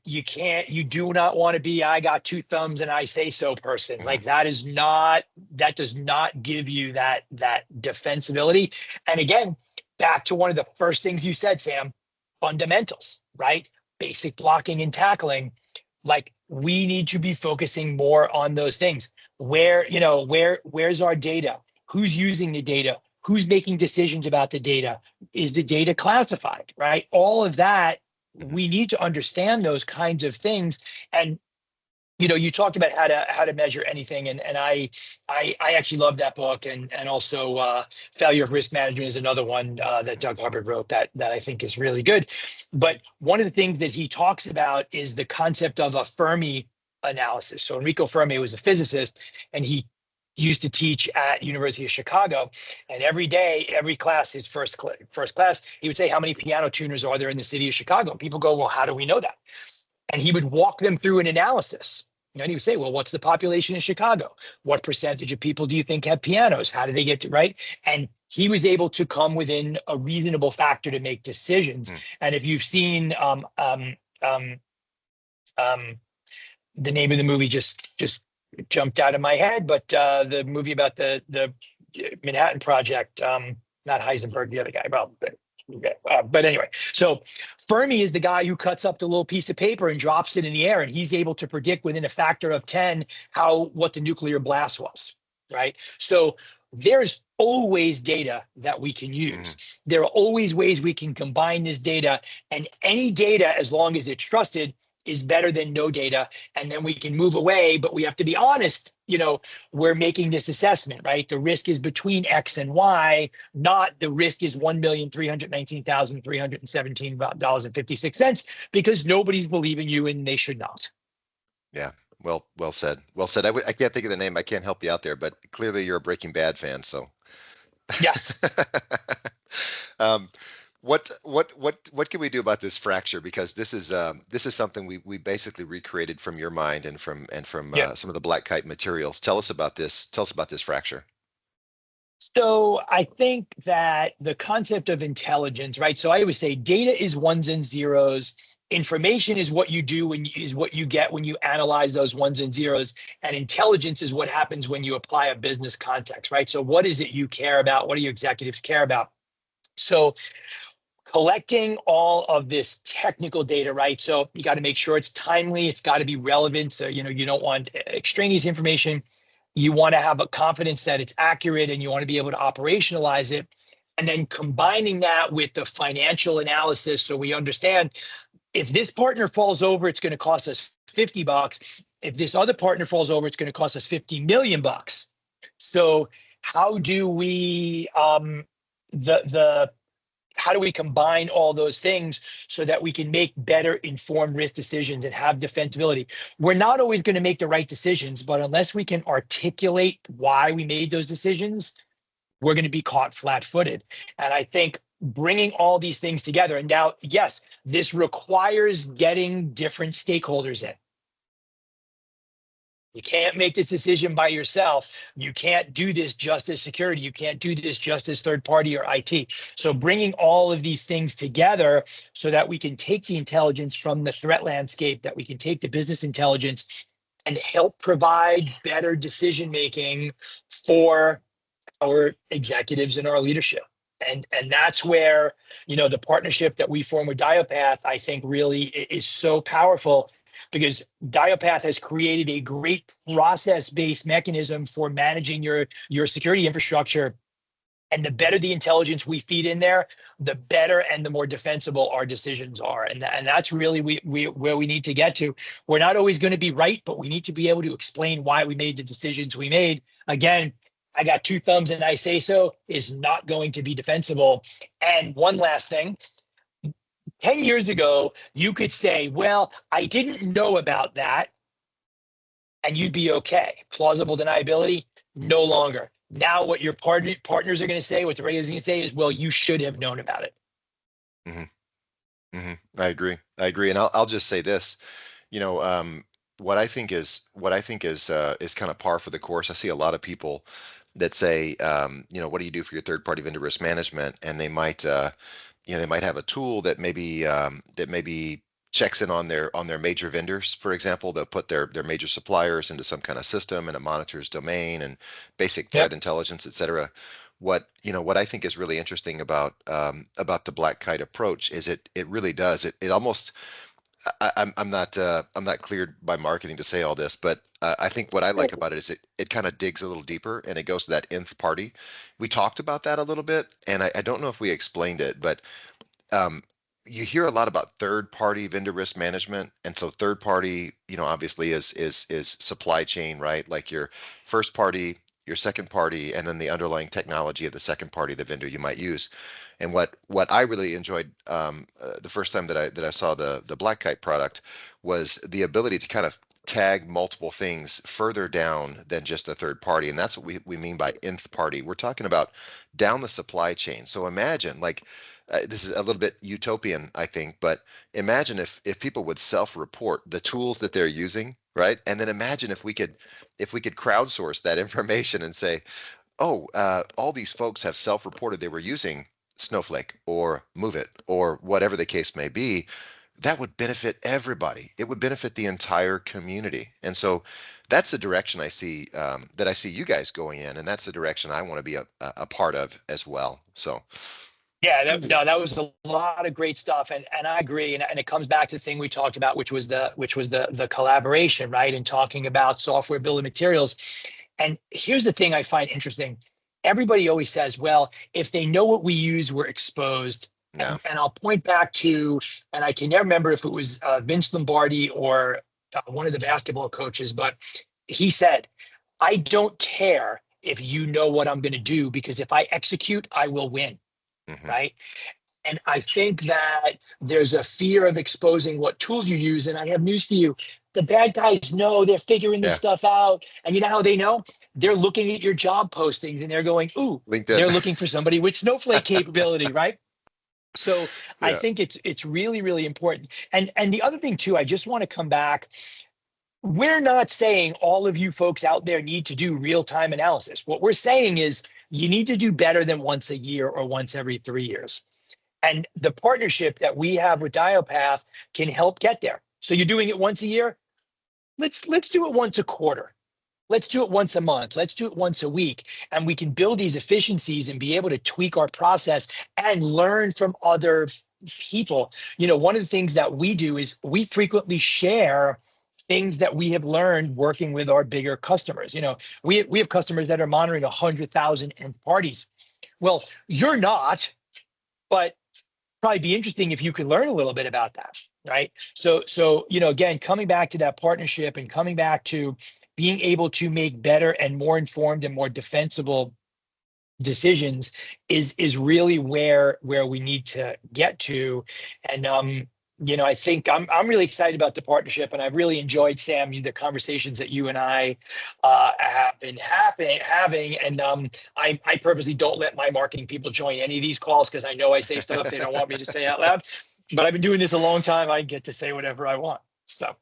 you do not want to be, I got two thumbs and I say so person. Mhm. Like, that does not give you that defensibility. And again, back to one of the first things you said, Sam, fundamentals, right? Basic blocking and tackling. Like, we need to be focusing more on those things. Where's our data? Who's using the data? Who's making decisions about the data? Is the data classified, right? All of that, Mhm. we need to understand those kinds of things. And you talked about how to measure anything, and I actually love that book, and also Failure of Risk Management is another one that Doug Hubbard wrote that I think is really good. But one of the things that he talks about is the concept of a Fermi analysis. So Enrico Fermi was a physicist, and he used to teach at University of Chicago, and every day, every class, his first class, he would say, how many piano tuners are there in the city of Chicago? And people go, well, how do we know that? And he would walk them through an analysis. And he would say, well, what's the population in Chicago? What percentage of people do you think have pianos? How do they get to, right? And he was able to come within a reasonable factor to make decisions. Mm. And if you've seen the name of the movie just jumped out of my head, but the movie about the Manhattan Project, not Heisenberg, the other guy. Well, but anyway, so Fermi is the guy who cuts up the little piece of paper and drops it in the air, and he's able to predict within a factor of 10 what the nuclear blast was, right? So there's always data that we can use. Mhm. There are always ways we can combine this data, and any data, as long as it's trusted, is better than no data. And then we can move away, but we have to be honest we're making this assessment, right? The risk is between X and Y, not the risk is $1,319,317.56 because nobody's believing you and they should not. Yeah. Well said. Well said. I can't think of the name. I can't help you out there, but clearly you're a Breaking Bad fan, so. Yes. um, what can we do about this fracture? Because this is something we basically recreated from your mind and from Yeah. some of the black kite materials. Tell us about this. Tell us about this fracture. So I think that the concept of intelligence, right? So I always say data is ones and zeros. Information is what you do is what you get when you analyze those ones and zeros. And intelligence is what happens when you apply a business context, right? So what is it you care about? What do your executives care about? So collecting all of this technical data, right? So you got to make sure it's timely. It's got to be relevant. So, you don't want extraneous information. You want to have a confidence that it's accurate and you want to be able to operationalize it. And then combining that with the financial analysis. So we understand if this partner falls over, it's going to cost us $50. If this other partner falls over, it's going to cost us 50 million bucks. So how do we, how do we combine all those things so that we can make better informed risk decisions and have defensibility? We're not always going to make the right decisions, but unless we can articulate why we made those decisions, we're going to be caught flat-footed. And I think bringing all these things together, and now, yes, this requires getting different stakeholders in. You can't make this decision by yourself. You can't do this just as security. You can't do this just as third party or IT. So bringing all of these things together so that we can take the intelligence from the threat landscape, that we can take the business intelligence and help provide better decision making for our executives and our leadership. And that's where, the partnership that we form with Diopath, I think really is so powerful because Diopath has created a great process-based mechanism for managing your security infrastructure. And the better the intelligence we feed in there, the better and the more defensible our decisions are. And that's really where we need to get to. We're not always going to be right, but we need to be able to explain why we made the decisions we made. Again, I got two thumbs and I say so is not going to be defensible. And one last thing, 10 years ago, you could say, well, I didn't know about that, and you'd be okay. Plausible deniability, no longer. Now what your partners are going to say, what the regulators are going to say is, well, you should have known about it. Mm-hmm. Mm-hmm. I agree. And I'll just say this, what I think is kind of par for the course. I see a lot of people that say, what do you do for your third party vendor risk management? And they might, they might have a tool that maybe checks in on their major vendors. For example, they'll put their major suppliers into some kind of system and it monitors domain and basic threat intelligence, et cetera. What I think is really interesting about the black kite approach is it really does it almost. I'm not cleared by marketing to say all this, but I think what I like about it is it kind of digs a little deeper and it goes to that nth party. We talked about that a little bit, and I don't know if we explained it, but you hear a lot about third party vendor risk management, and so third party, obviously is supply chain, right? Like your first party, your second party, and then the underlying technology of the second party, the vendor you might use. And what I really enjoyed the first time that I saw the Black Kite product was the ability to kind of tag multiple things further down than just a third party. And that's what we mean by nth party. We're talking about down the supply chain. So imagine like this is a little bit utopian, I think, but imagine if people would self-report the tools that they're using, right? And then imagine if we could crowdsource that information and say, oh, all these folks have self-reported they were using Snowflake or Move It or whatever the case may be. That would benefit everybody. It would benefit the entire community. And so that's the direction I see that I see you guys going in, and that's the direction I want to be a part of as well. So. Yeah, that was a lot of great stuff, and I agree, and it comes back to the thing we talked about, which was the collaboration, right? And talking about software bill of materials. And here's the thing I find interesting: everybody always says, "Well, if they know what we use, we're exposed." Yeah. And I'll point back to, and I can never remember if it was Vince Lombardi or one of the basketball coaches, but he said, I don't care if you know what I'm going to do, because if I execute, I will win. Hmm. Right. And I think that there's a fear of exposing what tools you use. And I have news for you. The bad guys know, they're figuring this Yeah. stuff out. And you know how they know? They're looking at your job postings and they're going, ooh, LinkedIn. they're looking for somebody with Snowflake capability, right? So I Yeah. think it's really, really important. And the other thing too, I just want to come back. We're not saying all of you folks out there need to do real-time analysis. What we're saying is you need to do better than once a year or once every 3 years. And the partnership that we have with Diopath can help get there. So you're doing it once a year. Let's do it once a quarter. Let's do it once a month. Let's do it once a week. And we can build these efficiencies and be able to tweak our process and learn from other people. One of the things that we do is we frequently share things that we have learned working with our bigger customers. We have customers that are monitoring 100,000 end parties. Well, you're not, but probably be interesting if you could learn a little bit about that, right? So again, coming back to that partnership and coming back to being able to make better and more informed and more defensible decisions is really where we need to get to. And I think I'm really excited about the partnership, and I've really enjoyed, Sam, the conversations that you and I have been having. And I purposely don't let my marketing people join any of these calls because I know I say stuff they don't want me to say out loud. But I've been doing this a long time. I get to say whatever I want. So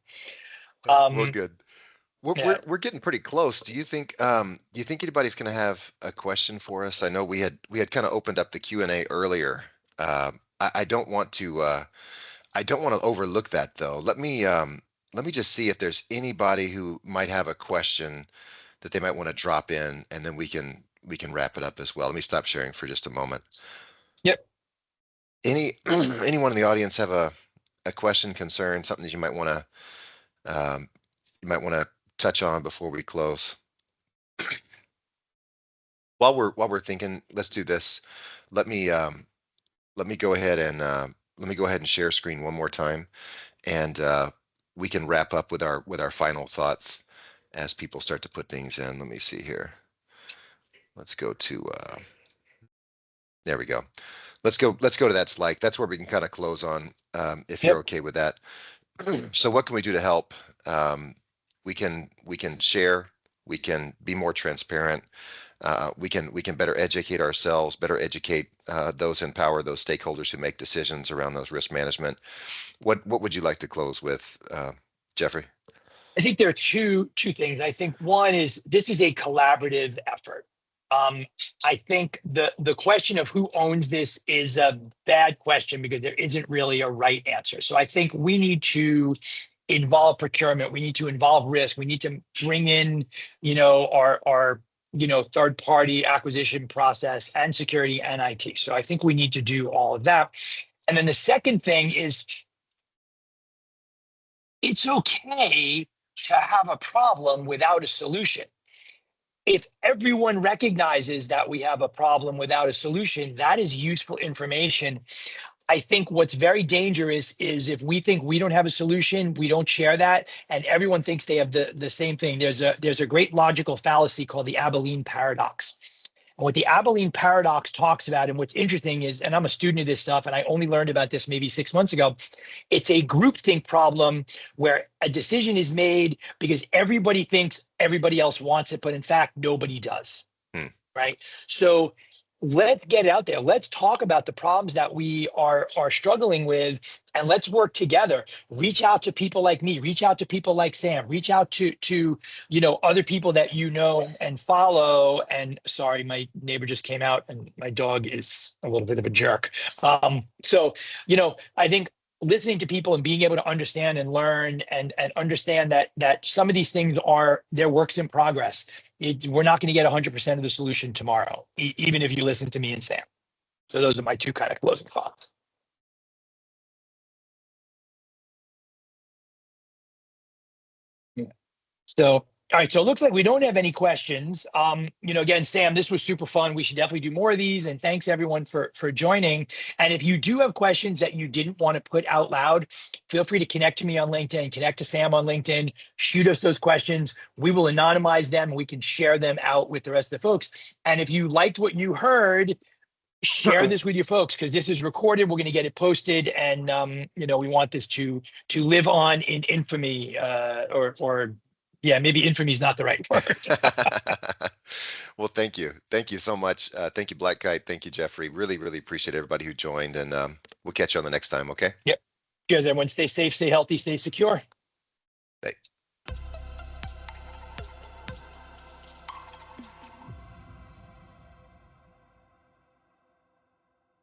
Well, um, good. We're, yeah. we're we're getting pretty close. Do you think anybody's going to have a question for us? I know we had kind of opened up the Q&A earlier. I don't want to overlook that though. Let me just see if there's anybody who might have a question that they might want to drop in, and then we can wrap it up as well. Let me stop sharing for just a moment. Yep. Any anyone in the audience have a question, concern, something that you might want to touch on before we close? While we're thinking, let's do this. Let me let me go ahead and share screen one more time, and we can wrap up with our final thoughts as people start to put things in. Let me see here. Let's go to there we go. Let's go to that slide. That's where we can kind of close on, if you're Yep. okay with that. So what can we do to help? We can share. We can be more transparent. We can better educate ourselves, better educate those in power, those stakeholders who make decisions around those risk management. What would you like to close with, Jeffrey? I think there are two things. I think one is this is a collaborative effort. Um, I think the question of who owns this is a bad question because there isn't really a right answer. So I think we need to involve procurement. We need to involve risk. We need to bring in, our third party acquisition process and security and IT. So I think we need to do all of that. And then the second thing is it's okay to have a problem without a solution. If everyone recognizes that we have a problem without a solution, that is useful information. I think what's very dangerous is if we think we don't have a solution, we don't share that, and everyone thinks they have the same thing. There's a great logical fallacy called the Abilene paradox. And what the Abilene paradox talks about, and what's interesting is, and I'm a student of this stuff, and I only learned about this maybe 6 months ago, it's a groupthink problem where a decision is made because everybody thinks everybody else wants it, but in fact, nobody does. Hmm. Right. So let's get it out there. Let's talk about the problems that we are struggling with, and let's work together. Reach out to people like me. Reach out to people like Sam. Reach out to other people that and follow. And sorry, my neighbor just came out, and my dog is a little bit of a jerk. So I think listening to people and being able to understand and learn and understand that some of these things are their works in progress. We're not going to get 100% of the solution tomorrow, even if you listen to me and Sam. So those are my two kind of closing thoughts. Yeah. So, all right. So it looks like we don't have any questions. Again, Sam, this was super fun. We should definitely do more of these. And thanks everyone for joining. And if you do have questions that you didn't want to put out loud, feel free to connect to me on LinkedIn, connect to Sam on LinkedIn, shoot us those questions. We will anonymize them. We can share them out with the rest of the folks. And if you liked what you heard, share this with your folks, because this is recorded. We're going to get it posted, and we want this to live on in infamy, or yeah, maybe infamy is not the right word. Well, thank you. Thank you so much. Thank you, Black Kite. Thank you, Jeffrey. Really, really appreciate everybody who joined, and we'll catch you on the next time, okay? Yep. Cheers, everyone. Stay safe, stay healthy, stay secure. Thanks.